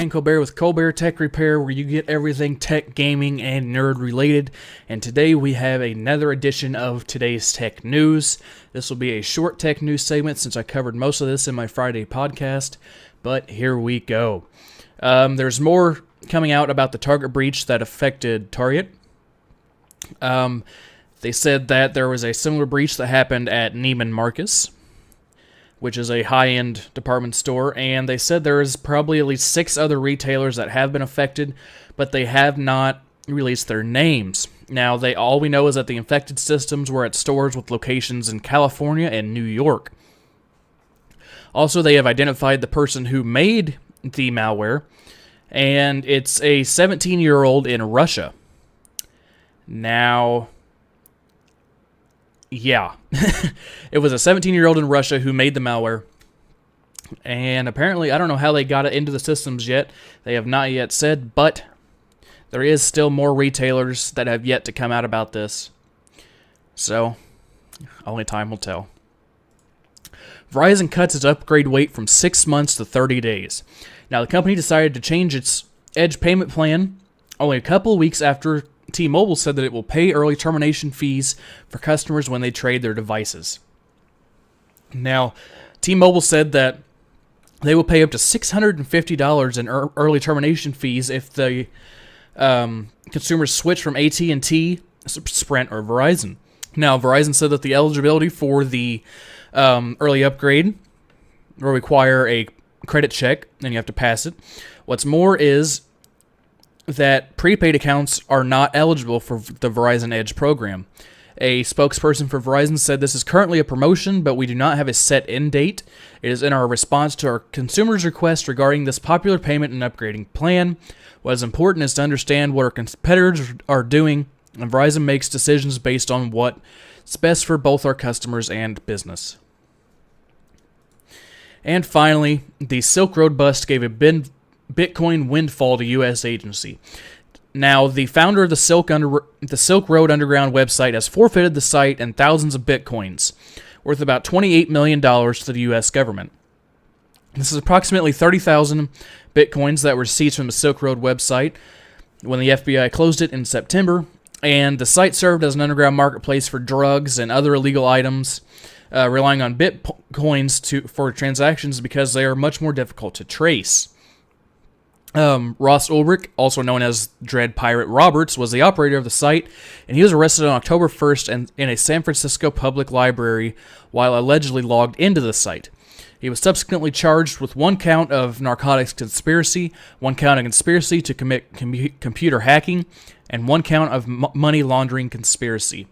Dan Colbert with Colbert Tech Repair, where you get everything tech, gaming, and nerd related. And today we have another edition of today's tech news. This will be a short tech news segment since I covered most of this in my Friday podcast, but here we go. There's more coming out about the Target breach that affected Target. They said that there was a similar breach that happened at Neiman Marcus, which is a high-end department store, and they said there is probably at least 6 other retailers that have been affected, but they have not released their names. Now, all we know is that the infected systems were at stores with locations in California and New York. Also, they have identified the person who made the malware, and it's a 17-year-old in Russia. Now, yeah, it was a 17-year-old in Russia who made the malware, and apparently, I don't know how they got it into the systems yet. They have not yet said, but there is still more retailers that have yet to come out about this, so only time will tell. Verizon cuts its upgrade wait from 6 months to 30 days. Now, the company decided to change its Edge payment plan only a couple of weeks after T-Mobile said that it will pay early termination fees for customers when they trade their devices. Now, T-Mobile said that they will pay up to $650 in early termination fees if the consumers switch from AT&T, Sprint, or Verizon. Now, Verizon said that the eligibility for the early upgrade will require a credit check, and you have to pass it. What's more is that prepaid accounts are not eligible for the Verizon Edge program. A spokesperson for Verizon said this is currently a promotion, but we do not have a set end date. It is in our response to our consumers' request regarding this popular payment and upgrading plan. What is important is to understand what our competitors are doing, and Verizon makes decisions based on what's best for both our customers and business. And finally, the Silk Road bust gave a Bitcoin windfall to U.S. agency. Now, the founder of the Silk Road Underground website has forfeited the site and thousands of Bitcoins, worth about $28 million to the U.S. government. This is approximately 30,000 Bitcoins that were seized from the Silk Road website when the FBI closed it in September, and the site served as an underground marketplace for drugs and other illegal items, relying on Bitcoins for transactions because they are much more difficult to trace. Ross Ulrich, also known as Dread Pirate Roberts, was the operator of the site, and he was arrested on October 1st in a San Francisco public library while allegedly logged into the site. He was subsequently charged with 1 count of narcotics conspiracy, 1 count of conspiracy to commit computer hacking, and 1 count of money laundering conspiracy.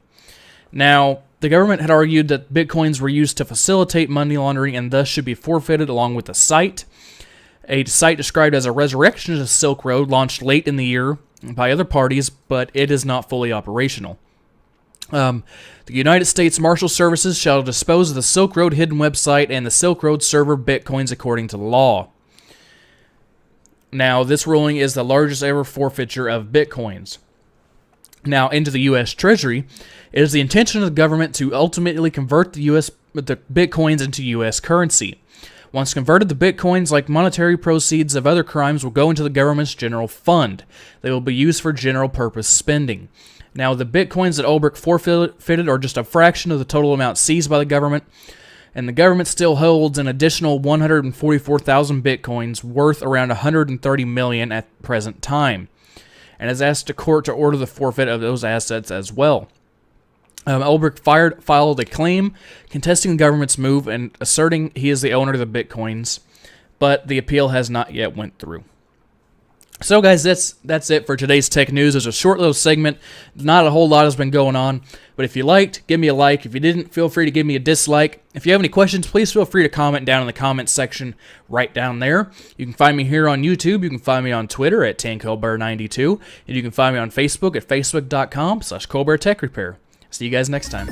Now, the government had argued that Bitcoins were used to facilitate money laundering and thus should be forfeited along with the site. A site described as a resurrection of the Silk Road launched late in the year by other parties, but it is not fully operational. The United States Marshal Services shall dispose of the Silk Road hidden website and the Silk Road server Bitcoins according to law. Now, this ruling is the largest ever forfeiture of Bitcoins. Now, into the U.S. Treasury, it is the intention of the government to ultimately convert the Bitcoins into U.S. currency. Once converted, the Bitcoins, like monetary proceeds of other crimes, will go into the government's general fund. They will be used for general purpose spending. Now, the Bitcoins that Ulrich forfeited are just a fraction of the total amount seized by the government, and the government still holds an additional 144,000 Bitcoins worth around $130 million at present time, and has asked the court to order the forfeit of those assets as well. Ulrich filed a claim contesting the government's move and asserting he is the owner of the Bitcoins, but the appeal has not yet went through. So, guys, that's it for today's tech news. There's a short little segment. Not a whole lot has been going on, but if you liked, give me a like. If you didn't, feel free to give me a dislike. If you have any questions, please feel free to comment down in the comment section right down there. You can find me here on YouTube. You can find me on Twitter at TanColbert92, and you can find me on Facebook at facebook.com/ColbertTechRepair. See you guys next time.